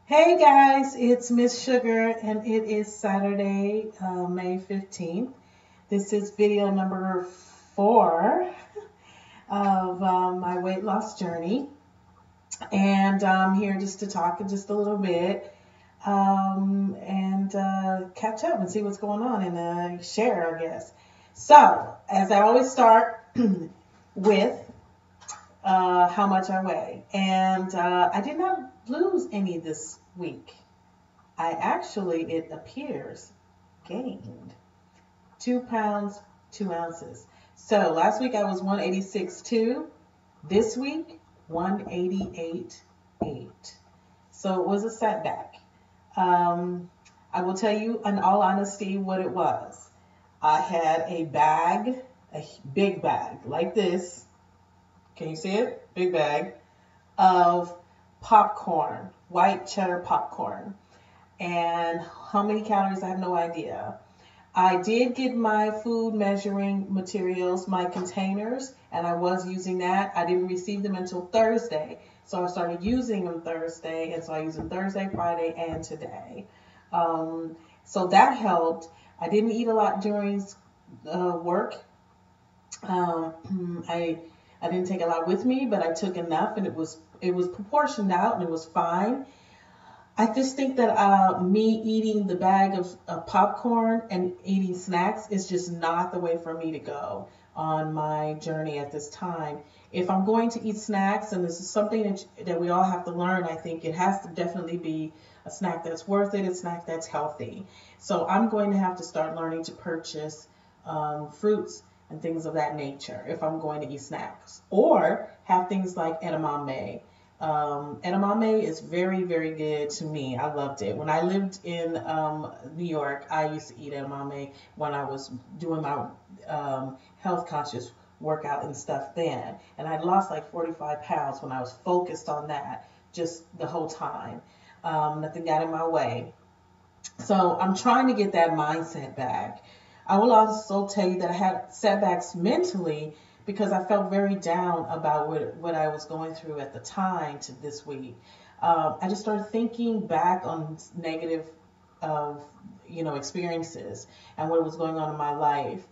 Hey guys, it's Miss Sugar, and it is Saturday, May 15th. This is video number 4 of my weight loss journey, and I'm here just to talk just a little bit and catch up and see what's going on and share, I guess. So, as I always start with how much I weigh, and I did not lose any this week. I actually, it appears, gained 2 pounds, 2 ounces. So last week I was 186.2. This week, 188.8. So it was a setback. I will tell you in all honesty what it was. I had a bag, a big bag like this. Can you see it? Big bag of popcorn, white cheddar popcorn. And how many calories, I have no idea. I did get my food measuring materials, my containers, and I was using that. I didn't receive them until Thursday, so I started using them Thursday, and so I used them Thursday, Friday, and today. So that helped. I didn't eat a lot during work. I didn't take a lot with me, but I took enough, and it was proportioned out, and it was fine. I just think that me eating the bag of popcorn and eating snacks is just not the way for me to go on my journey at this time. If I'm going to eat snacks, and this is something that we all have to learn, I think it has to definitely be a snack that's worth it, a snack that's healthy. So I'm going to have to start learning to purchase fruits and things of that nature if I'm going to eat snacks, or have things like edamame. Edamame is very, very good to me. I loved it. When I lived in New York, I used to eat edamame when I was doing my health conscious workout and stuff then. And I lost like 45 pounds when I was focused on that just the whole time. Nothing got in my way. So I'm trying to get that mindset back. I will also tell you that I had setbacks mentally because I felt very down about what I was going through at the time to this week. I just started thinking back on negative experiences and what was going on in my life,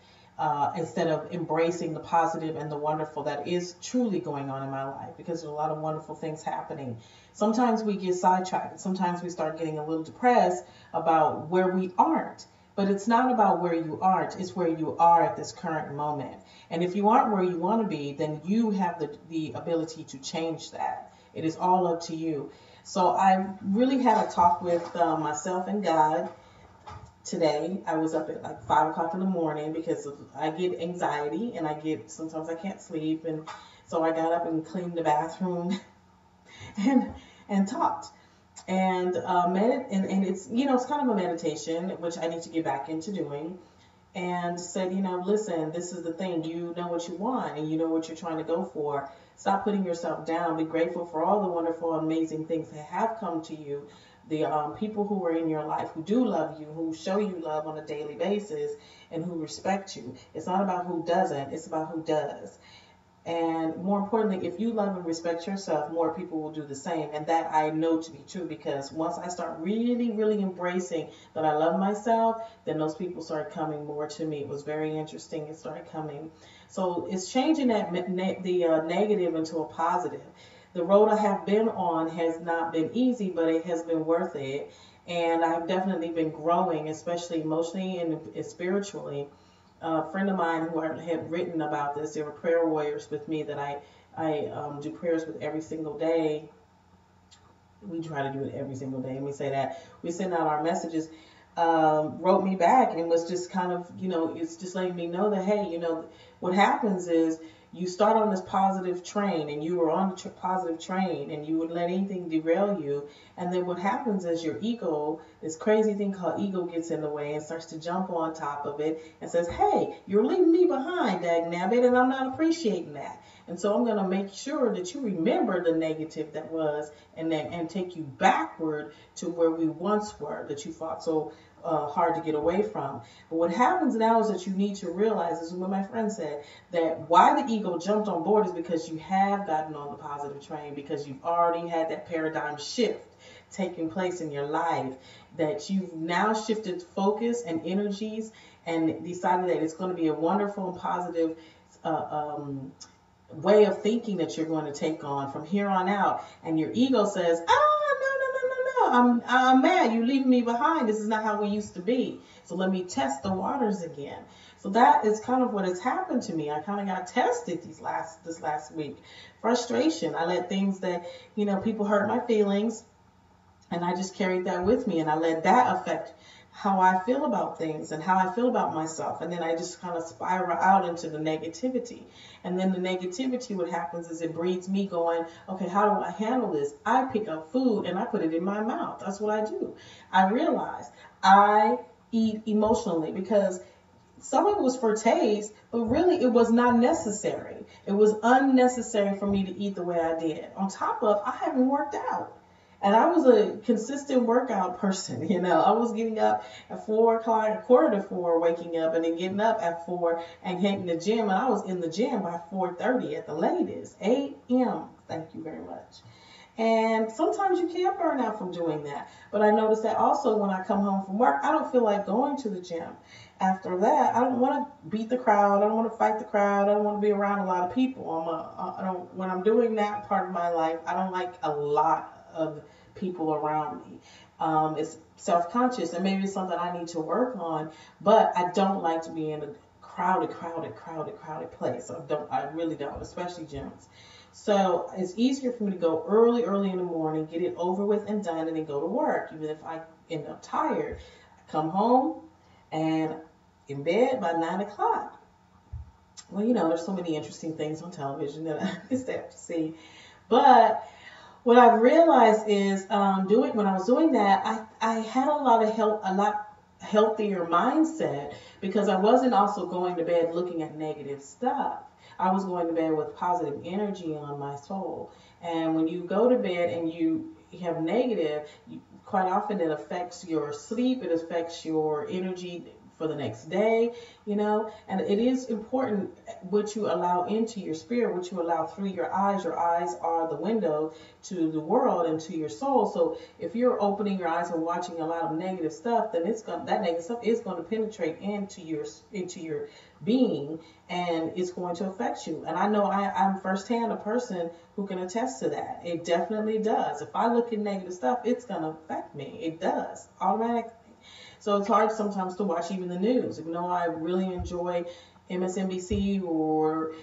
instead of embracing the positive and the wonderful that is truly going on in my life, because there's a lot of wonderful things happening. Sometimes we get sidetracked. Sometimes we start getting a little depressed about where we aren't. But it's not about where you aren't, it's where you are at this current moment. And if you aren't where you want to be, then you have the ability to change that. It is all up to you. So I really had a talk with myself and God today. I was up at like 5 o'clock in the morning because I get anxiety, and sometimes I can't sleep. And so I got up and cleaned the bathroom and talked. And and it's kind of a meditation, which I need to get back into doing. And said, listen, this is the thing. You know what you want, and you know what you're trying to go for. Stop putting yourself down. Be grateful for all the wonderful, amazing things that have come to you. The people who are in your life who do love you, who show you love on a daily basis, and who respect you. It's not about who doesn't. It's about who does. And more importantly, if you love and respect yourself, more people will do the same. And that I know to be true, because once I start really, really embracing that I love myself, then those people started coming more to me. It was very interesting. It started coming. So it's changing the negative into a positive. The road I have been on has not been easy, but it has been worth it. And I've definitely been growing, especially emotionally and spiritually. A friend of mine who had written about this, they were prayer warriors with me that I do prayers with every single day. We try to do it every single day. Let me say that. We send out our messages. Wrote me back and was just kind of, it's just letting me know that, hey, what happens is you start on this positive train, and you were on the positive train, and you would let anything derail you. And then what happens is your ego, this crazy thing called ego, gets in the way and starts to jump on top of it and says, hey, you're leaving me behind, dag nabbit, and I'm not appreciating that. And so I'm going to make sure that you remember the negative that was, and take you backward to where we once were, that you fought so hard to get away from. But what happens now is that you need to realize, this is what my friend said, that why the ego jumped on board is because you have gotten on the positive train, because you've already had that paradigm shift taking place in your life, that you've now shifted focus and energies and decided that it's going to be a wonderful and positive way of thinking that you're going to take on from here on out. And your ego says, I'm mad. You leaving me behind. This is not how we used to be. So let me test the waters again. So that is kind of what has happened to me. I kind of got tested this last week. Frustration. I let things that, people hurt my feelings, and I just carried that with me, and I let that affect how I feel about things and how I feel about myself. And then I just kind of spiral out into the negativity. And then the negativity, what happens is it breeds me going, okay, how do I handle this? I pick up food and I put it in my mouth. That's what I do. I realize I eat emotionally, because some of it was for taste, but really it was not necessary. It was unnecessary for me to eat the way I did. On top of, I haven't worked out. And I was a consistent workout person, I was getting up at 4 o'clock, 3:45, waking up, and then getting up at 4 and hitting the gym. And I was in the gym by 4:30 at the latest, 8 a.m. Thank you very much. And sometimes you can burn out from doing that. But I noticed that also when I come home from work, I don't feel like going to the gym. After that, I don't want to beat the crowd. I don't want to fight the crowd. I don't want to be around a lot of people. When I'm doing that part of my life, I don't like a lot of people around me. It's self-conscious, and maybe it's something I need to work on, but I don't like to be in a crowded place. I really don't, especially gyms. So it's easier for me to go early in the morning, get it over with and done, and then go to work. Even if I end up tired, I come home and in bed by 9 o'clock. Well, there's so many interesting things on television that I just have to see. But what I've realized is when I was doing that, I had a lot healthier mindset, because I wasn't also going to bed looking at negative stuff. I was going to bed with positive energy on my soul. And when you go to bed and you have negative, quite often it affects your sleep, it affects your energy for the next day, and it is important what you allow into your spirit, what you allow through your eyes. Your eyes are the window to the world and to your soul. So if you're opening your eyes and watching a lot of negative stuff, then that negative stuff is going to penetrate into your being, and it's going to affect you. And I know I'm firsthand a person who can attest to that. It definitely does. If I look at negative stuff, it's going to affect me. It does automatically. So it's hard sometimes to watch even the news. Even though I really enjoy MSNBC or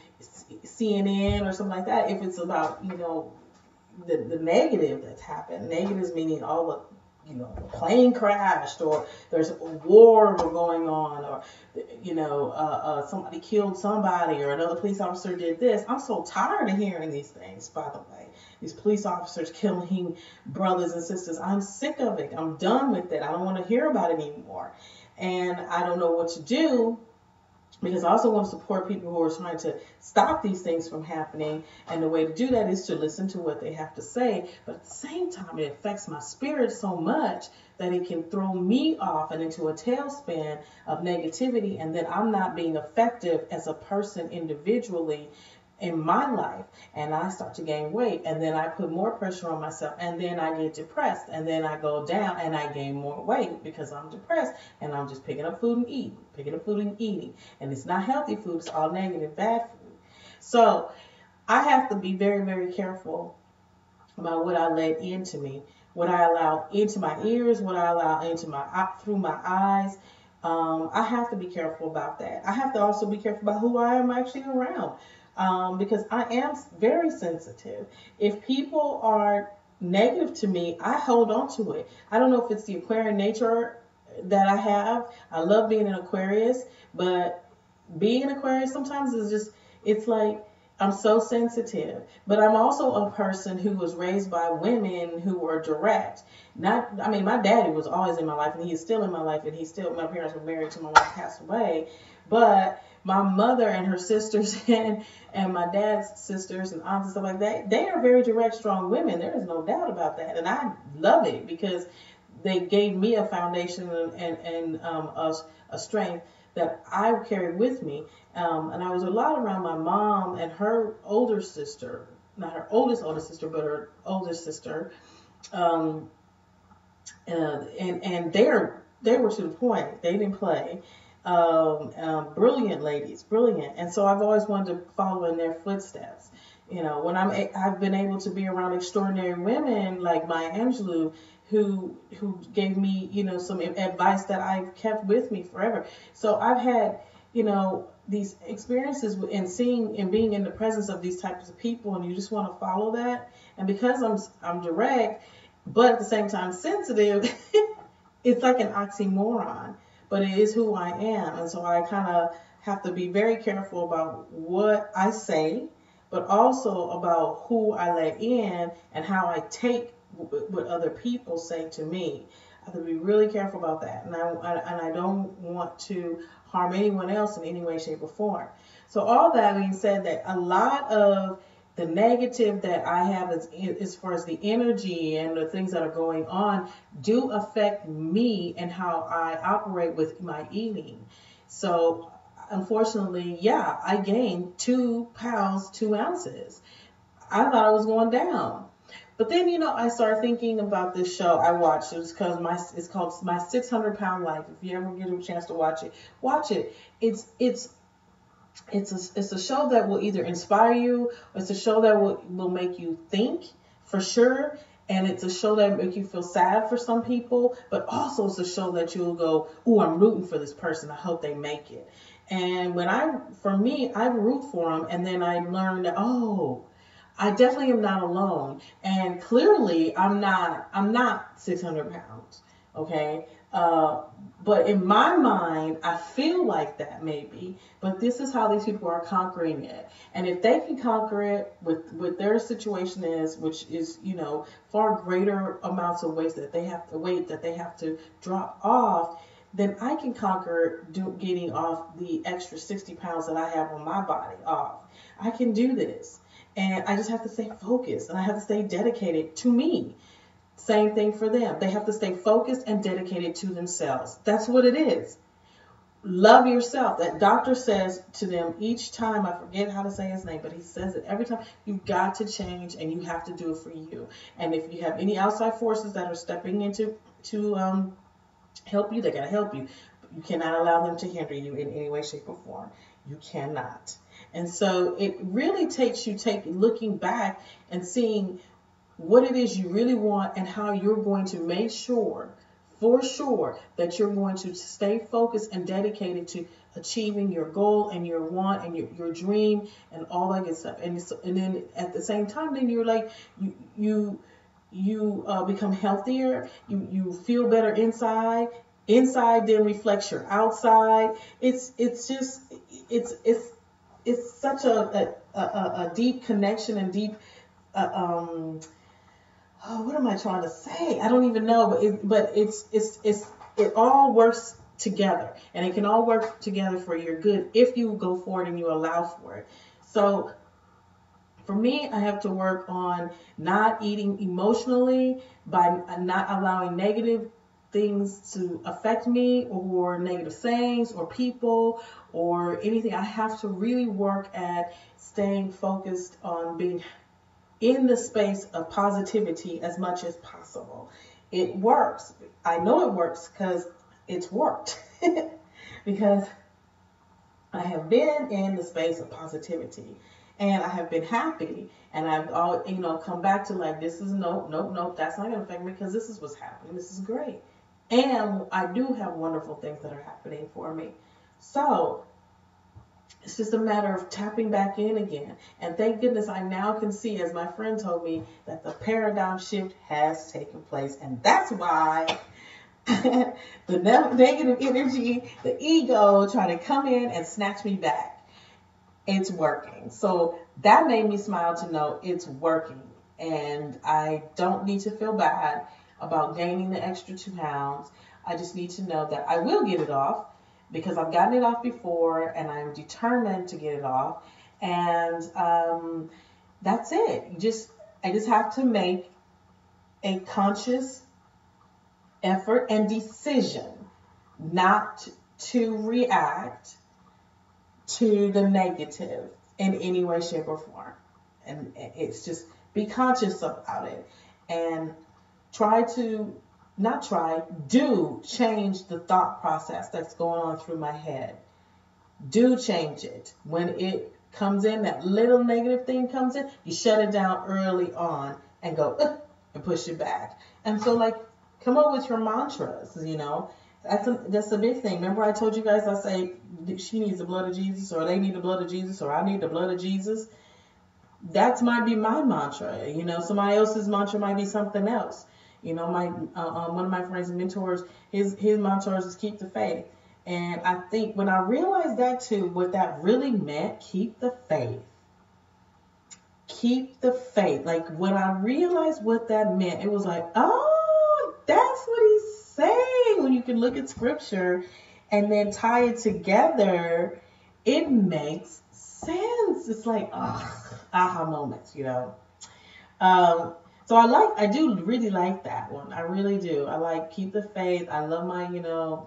CNN or something like that, if it's about, the negative that's happened, negatives meaning all the, the plane crashed, or there's a war going on, or, somebody killed somebody, or another police officer did this. I'm so tired of hearing these things, by the way. These police officers killing brothers and sisters. I'm sick of it. I'm done with it. I don't want to hear about it anymore. And I don't know what to do, because I also want to support people who are trying to stop these things from happening. And the way to do that is to listen to what they have to say. But at the same time, it affects my spirit so much that it can throw me off and into a tailspin of negativity. And then I'm not being effective as a person individually in my life, and I start to gain weight, and then I put more pressure on myself, and then I get depressed, and then I go down and I gain more weight because I'm depressed, and I'm just picking up food and eating, and it's not healthy food. It's all negative, bad food. So I have to be very, very careful about what I let into me, what I allow into my ears, what I allow into through my eyes. I have to be careful about that. I have to also be careful about who I am actually around. Because I am very sensitive. If people are negative to me, I hold on to it. I don't know if it's the Aquarian nature that I have. I love being an Aquarius, but being an Aquarius sometimes it's like I'm so sensitive. But I'm also a person who was raised by women who were direct. My daddy was always in my life, and he is still in my life, and my parents were married till my wife passed away. But my mother and her sisters and my dad's sisters and aunts and stuff like that, they are very direct, strong women. There is no doubt about that. And I love it because they gave me a foundation and a strength that I carried with me. And I was a lot around my mom and her older sister, not her older sister, but her older sister. Um, and they were to the point. They didn't play. Brilliant ladies, brilliant. And so I've always wanted to follow in their footsteps. When I've been able to be around extraordinary women like Maya Angelou, who gave me, some advice that I've kept with me forever. So I've had, these experiences in seeing and being in the presence of these types of people, and you just want to follow that. And because I'm direct, but at the same time sensitive, it's like an oxymoron, but it is who I am. And so I kind of have to be very careful about what I say, but also about who I let in and how I take what other people say to me. I have to be really careful about that. And I don't want to harm anyone else in any way, shape, or form. So all that being said, that a lot of the negative that I have as far as the energy and the things that are going on do affect me and how I operate with my eating. So unfortunately, yeah, I gained 2 pounds, 2 ounces. I thought I was going down. But then, I started thinking about this show I watched. It's called My 600-Pound Life. If you ever get a chance to watch it, watch it. It's a show that will either inspire you, or it's a show that will make you think for sure. And it's a show that will make you feel sad for some people, but also it's a show that you'll go, "Ooh, I'm rooting for this person. I hope they make it." And for me, I root for them, and then I learned that, oh, I definitely am not alone. And clearly I'm not 600 pounds. Okay. But in my mind, I feel like that maybe, but this is how these people are conquering it. And if they can conquer it with their situation which is, far greater amounts of weight that they have to drop off, then I can conquer getting off the extra 60 pounds that I have on my body off. I can do this. And I just have to stay focused, and I have to stay dedicated to me. Same thing for them. They have to stay focused and dedicated to themselves. That's what it is. Love yourself. That doctor says to them each time, I forget how to say his name, but he says it every time, you've got to change and you have to do it for you. And if you have any outside forces that are stepping in to help you, they got to help you. But you cannot allow them to hinder you in any way, shape, or form. You cannot. And so it really takes you looking back and seeing what it is you really want and how you're going to make sure, for sure, that you're going to stay focused and dedicated to achieving your goal and your want and your dream and all that good stuff. And then at the same time, then you're like, you become healthier, you feel better inside. Inside then reflects your outside. It's such a deep connection and deep what am I trying to say? I don't even know, but it all works together, and it can all work together for your good if you go forward and you allow for it. So for me, I have to work on not eating emotionally by not allowing negative things to affect me, or negative sayings or people or anything. I have to really work at staying focused on being in the space of positivity as much as possible. It works. I know it works because it's worked. Because I have been in the space of positivity and I have been happy, and I've all come back to like, this is nope, that's not going to affect me because this is what's happening. This is great. And I do have wonderful things that are happening for me. So it's just a matter of tapping back in again. And thank goodness I now can see, as my friend told me, that the paradigm shift has taken place. And that's why the negative energy, the ego, trying to come in and snatch me back. It's working. So that made me smile to know it's working. And I don't need to feel bad about gaining the extra 2 pounds. I just need to know that I will get it off. because I've gotten it off before and I'm determined to get it off. And that's it. I just have to make a conscious effort and decision not to react to the negative in any way, shape, or form. And it's just be conscious about it and do change the thought process that's going on through my head. Do change it. When it comes in, that little negative thing comes in, you shut it down early on and go, and push it back. And so, like, come up with your mantras, you know. That's a big thing. Remember I told you guys, I say she needs the blood of Jesus, or they need the blood of Jesus, or I need the blood of Jesus. That might be my mantra. You know, somebody else's mantra might be something else. You know, my one of my friends and mentors, his mantra is keep the faith. And I think when I realized that too, what that really meant, keep the faith. Keep the faith. Like, when I realized what that meant, it was like, oh, that's what he's saying. When you can look at scripture and then tie it together, it makes sense. It's like, aha moments, you know. So I do really like that one. I really do. I like keep the faith. I love my, you know,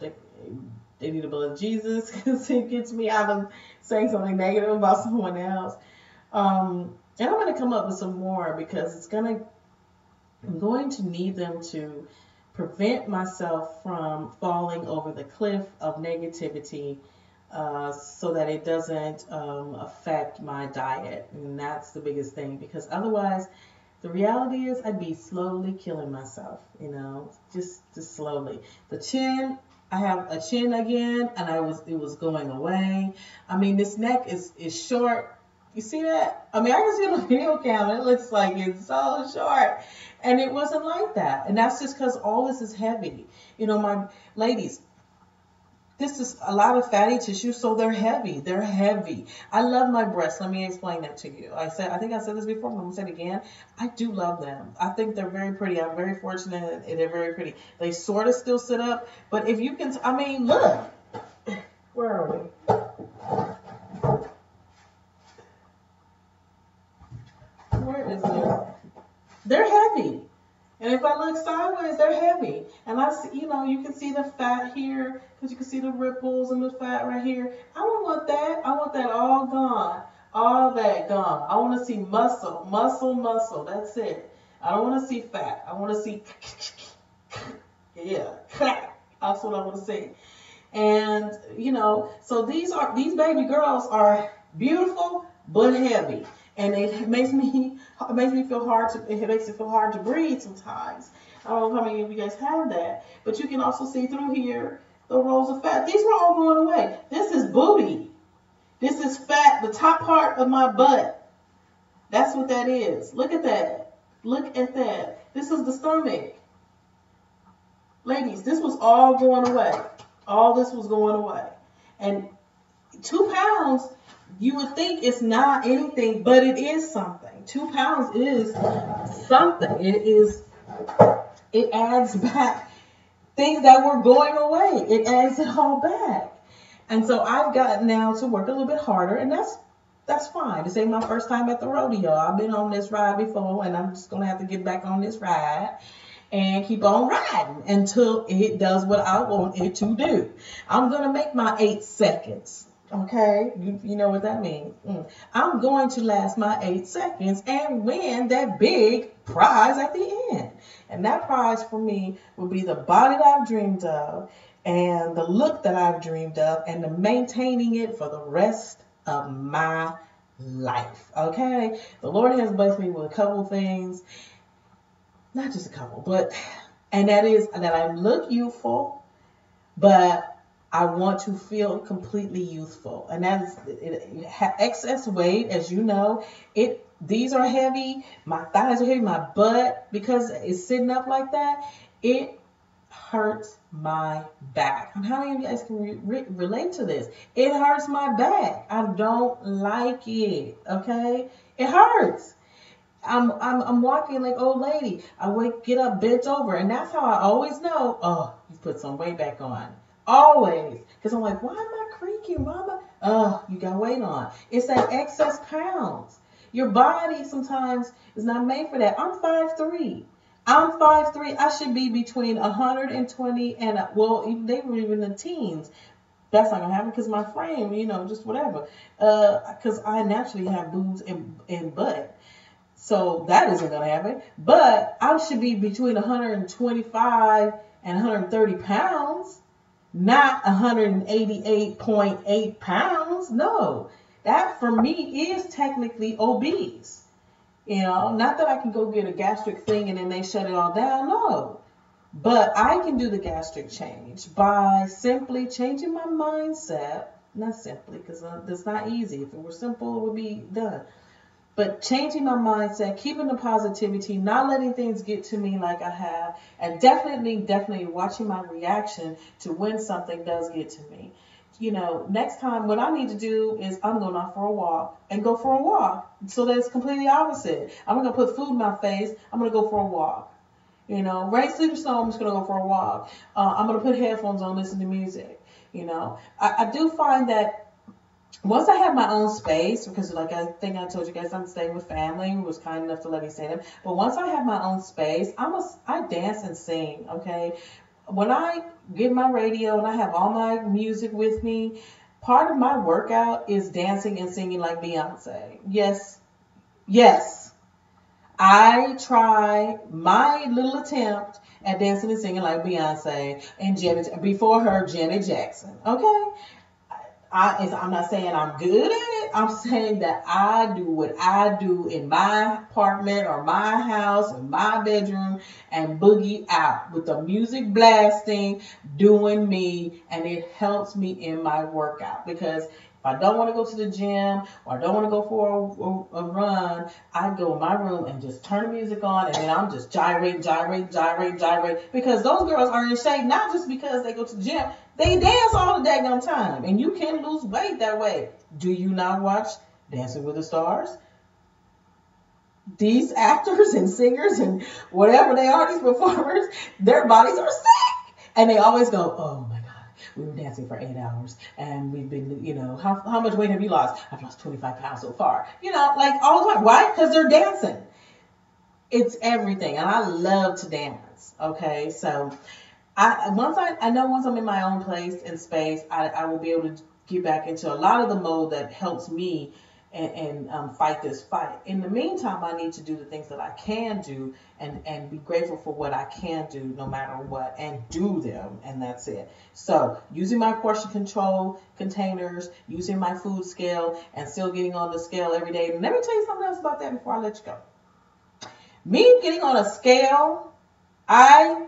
they need the blood of Jesus, because it gets me out of saying something negative about someone else. And I'm going to come up with some more, because I'm going to need them to prevent myself from falling over the cliff of negativity, so that it doesn't affect my diet. And that's the biggest thing, because otherwise, the reality is I'd be slowly killing myself, you know, just slowly. The chin, I have a chin again, and it was going away. I mean, this neck is short. You see that? I mean, I can see on the video camera, it looks like it's so short. And it wasn't like that. And that's just because all this is heavy. You know, my ladies, this is a lot of fatty tissue, so they're heavy. They're heavy. I love my breasts. Let me explain that to you. I think I said this before, but I'm going to say it again. I do love them. I think they're very pretty. I'm very fortunate, and they're very pretty. They sort of still sit up, but if you can, I mean, look. Where are we? Where is it? They're heavy. And if I look sideways, they're heavy. And I see, you know, you can see the fat here, because you can see the ripples and the fat right here. I don't want that. I want that all gone. All that gone. I want to see muscle, muscle, muscle. That's it. I don't want to see fat. I want to see, yeah, that's what I want to see. And, you know, so these baby girls are beautiful, but heavy. And it makes me feel hard to breathe sometimes. I don't know how many of you guys have that, but you can also see through here the rolls of fat. These were all going away. This is booty. This is fat, the top part of my butt. That's what that is. Look at that. Look at that. This is the stomach. Ladies, this was all going away. All this was going away. And 2 pounds, you would think it's not anything, but it is something. 2 pounds is something. It adds back things that were going away. It adds it all back. And so I've got now to work a little bit harder, and that's fine. This ain't my first time at the rodeo. I've been on this ride before, and I'm just going to have to get back on this ride and keep on riding until it does what I want it to do. I'm going to make my 8 seconds. Okay, you know what that means. I'm going to last my 8 seconds and win that big prize at the end. And that prize for me will be the body that I've dreamed of, and the look that I've dreamed of, and the maintaining it for the rest of my life. Okay, the Lord has blessed me with a couple things, not just a couple, and that is that I look youthful, but I want to feel completely youthful. And that is excess weight, as you know. These are heavy. My thighs are heavy. My butt, because it's sitting up like that, it hurts my back. And how many of you guys can relate to this? It hurts my back. I don't like it. Okay? It hurts. I'm walking like old lady. Get up, bent over, and that's how I always know, oh, you put some weight back on. Always. Because I'm like, why am I creaking? Why am I? You got weight on. It's that excess pounds. Your body sometimes is not made for that. I'm 5'3". I'm 5'3". I should be between 120 and, well, they were even in the teens. That's not gonna happen because my frame, just whatever. Because I naturally have boobs and butt, so that isn't gonna happen. But I should be between 125 and 130 pounds, not 188.8 pounds. No, that for me is technically obese. Not that I can go get a gastric thing and then they shut it all down. No, but I can do the gastric change by simply changing my mindset. Not simply, because that's not easy. If it were simple, it would be done. But changing my mindset, keeping the positivity, not letting things get to me like I have, and definitely watching my reaction to when something does get to me. Next time, what I need to do is I'm going out for a walk and go for a walk. So that's completely opposite. I'm not going to put food in my face. I'm going to go for a walk. Rain, sleet, or snow, I'm just going to go for a walk. I'm going to put headphones on, listen to music. I do find that once I have my own space, because like I think I told you guys, I'm staying with family who was kind enough to let me stay there. But once I have my own space, I dance and sing, okay? When I get my radio and I have all my music with me, part of my workout is dancing and singing like Beyonce. Yes, yes. I try my little attempt at dancing and singing like Beyonce and before her, Janet Jackson. Okay? I'm not saying I'm good at it. I'm saying that I do what I do in my apartment or my house or my bedroom and boogie out with the music blasting, doing me, and it helps me in my workout. Because if I don't want to go to the gym or I don't want to go for a run, I go in my room and just turn the music on, and then I'm just gyrate. Because those girls are in shape not just because they go to the gym. They dance all the daggone time, and you can lose weight that way. Do you not watch Dancing with the Stars? These actors and singers and whatever they are, these performers, their bodies are sick. And they always go, oh my God, we were dancing for 8 hours, and we've been, how much weight have you lost? I've lost 25 pounds so far. Like all the time. Why? Because they're dancing. It's everything, and I love to dance, okay? So once I'm in my own place and space, I will be able to get back into a lot of the mode that helps me and fight this fight. In the meantime, I need to do the things that I can do and be grateful for what I can do no matter what, and do them, and that's it. So using my portion control containers, using my food scale, and still getting on the scale every day. And let me tell you something else about that before I let you go. Me getting on a scale, I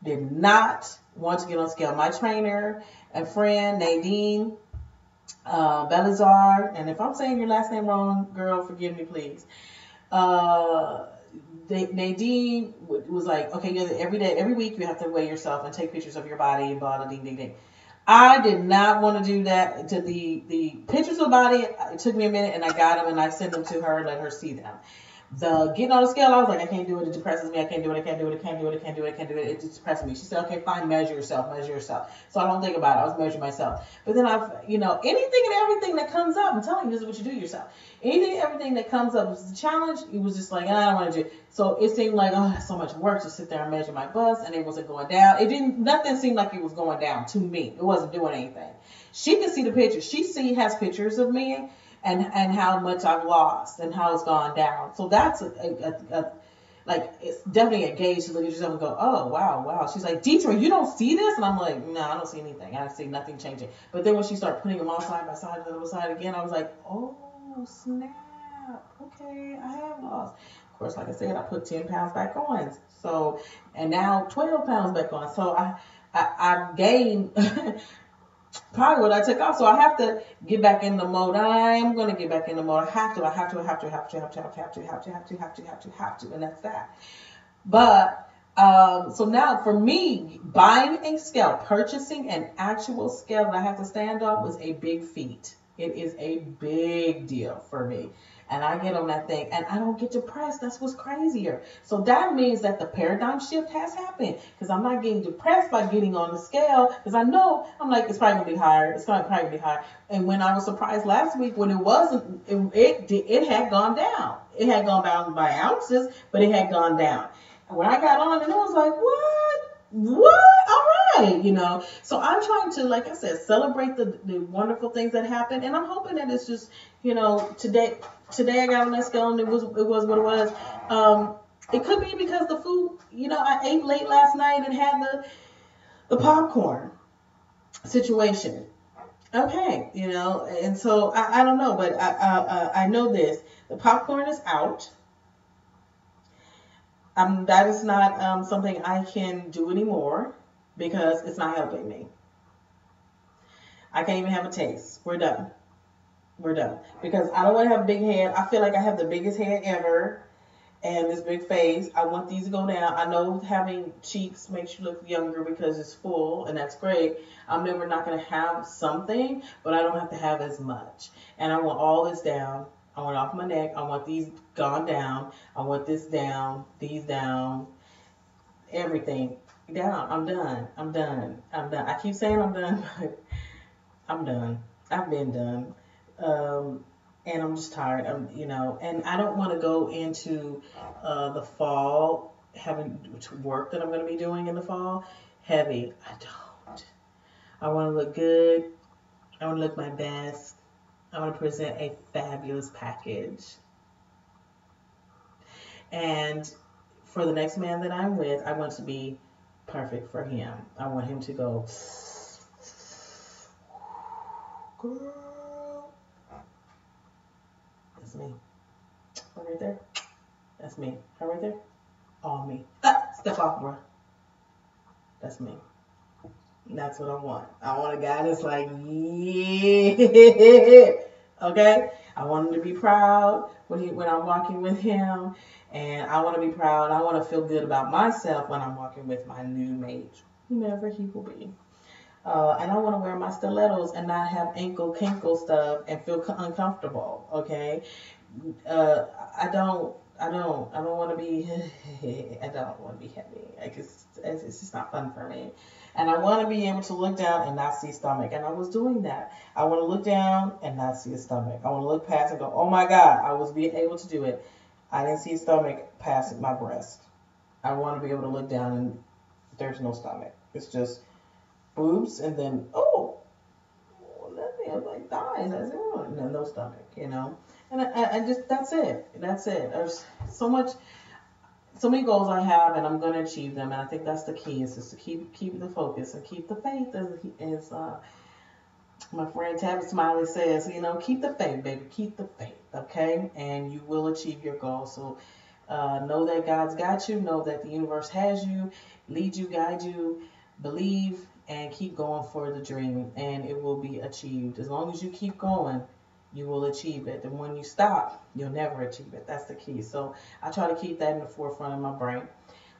did not want to get on scale. My trainer and friend, Nadine Belazar, and if I'm saying your last name wrong, girl, forgive me, please. Nadine was like, okay, every week you have to weigh yourself and take pictures of your body and blah, blah, ding, ding, ding. I did not want to do that. To the pictures of the body, it took me a minute, and I got them, and I sent them to her, let her see them. The getting on the scale, I was like, I can't do it. It depresses me. I can't do it. It just depresses me. She said, okay, fine, measure yourself. So I don't think about it. I was measuring myself. But then anything and everything that comes up, I'm telling you, this is what you do yourself. Anything and everything that comes up was a challenge. It was just like, I don't want to do it. So it seemed like, it's so much work to sit there and measure my bust, and it wasn't going down. Nothing seemed like it was going down to me. It wasn't doing anything. She could see the pictures. She has pictures of me and how much I've lost and how it's gone down. So that's it's definitely a gauge to look at yourself and go, oh, wow. She's like, Deetra, you don't see this? And I'm like, no, I don't see anything. I see nothing changing. But then when she started putting them all side by side, the other side again, I was like, oh, snap. Okay, I have lost. Of course, like I said, I put 10 pounds back on. So, and now 12 pounds back on. So I gained probably what I took off. So I have to get back in the mode. I am going to get back in the mode. I have to, and that's that. But, so now for me, buying a scale, purchasing an actual scale that I have to stand on was a big feat. It is a big deal for me. And I get on that thing and I don't get depressed. That's what's crazier. So that means that the paradigm shift has happened because I'm not getting depressed by getting on the scale because I know I'm like, it's probably gonna be higher. It's gonna probably be higher. And when I was surprised last week when it wasn't, it had gone down. It had gone down by ounces, but it had gone down. And when I got on and it was like, what? All right, So I'm trying to, like I said, celebrate the wonderful things that happen, and I'm hoping that it's just, today I got on that scale and it was what it was. It could be because the food, I ate late last night and had the popcorn situation. Okay, and so I don't know, but I know this: the popcorn is out. That is not something I can do anymore because it's not helping me. I can't even have a taste. We're done. We're done. Because I don't want to have a big head. I feel like I have the biggest head ever and this big face. I want these to go down. I know having cheeks makes you look younger because it's full, and that's great. I'm never not going to have something, but I don't have to have as much. And I want all this down. I want it off my neck. I want these gone down. I want this down, these down, everything down. I'm done. I'm done. I'm done. I keep saying I'm done, but I'm done. I've been done. And I'm just tired. And I don't want to go into the fall having work that I'm going to be doing in the fall heavy. I don't. I want to look good. I want to look my best. I want to present a fabulous package. And for the next man that I'm with, I want to be perfect for him. I want him to go, girl. That's me. Her right there. That's me. Her right there. All me. Step off, bro. That's me. That's what I want. I want a guy that's like, yeah. Okay? I want him to be proud when I'm walking with him. And I want to be proud. I want to feel good about myself when I'm walking with my new mate, whomever he will be. And I want to wear my stilettos and not have ankle stuff and feel uncomfortable. Okay? I don't want to be. I don't want to be heavy. It's just not fun for me. And I want to be able to look down and not see stomach. And I was doing that. I want to look down and not see a stomach. I want to look past and go, oh my God, I was being able to do it. I didn't see a stomach past my breast. I want to be able to look down and there's no stomach. It's just boobs and then, that thing like thighs. That's it. And no stomach, And I just, that's it. There's so many goals I have, and I'm going to achieve them. And I think that's the key, is just to keep the focus and keep the faith, as my friend Tabby Smiley says, keep the faith, baby. Keep the faith, okay? And you will achieve your goals. So know that God's got you. Know that the universe has you, lead you, guide you, believe, and keep going for the dream, and it will be achieved. As long as you keep going, you will achieve it. And when you stop, you'll never achieve it. That's the key. So I try to keep that in the forefront of my brain.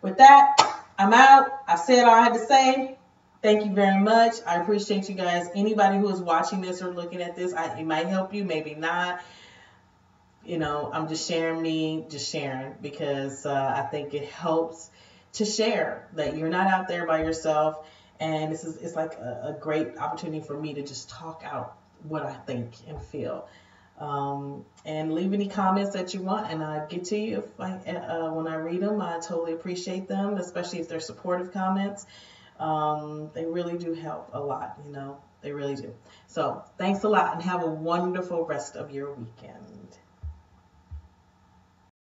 With that, I'm out. I said all I had to say. Thank you very much. I appreciate you guys. Anybody who is watching this or looking at this, it might help you, maybe not. I'm just sharing because I think it helps to share that you're not out there by yourself. And it's like a great opportunity for me to just talk out what I think and feel. And leave any comments that you want, and I get to you when I read them. I totally appreciate them, especially if they're supportive comments. They really do help a lot, They really do. So thanks a lot, and have a wonderful rest of your weekend.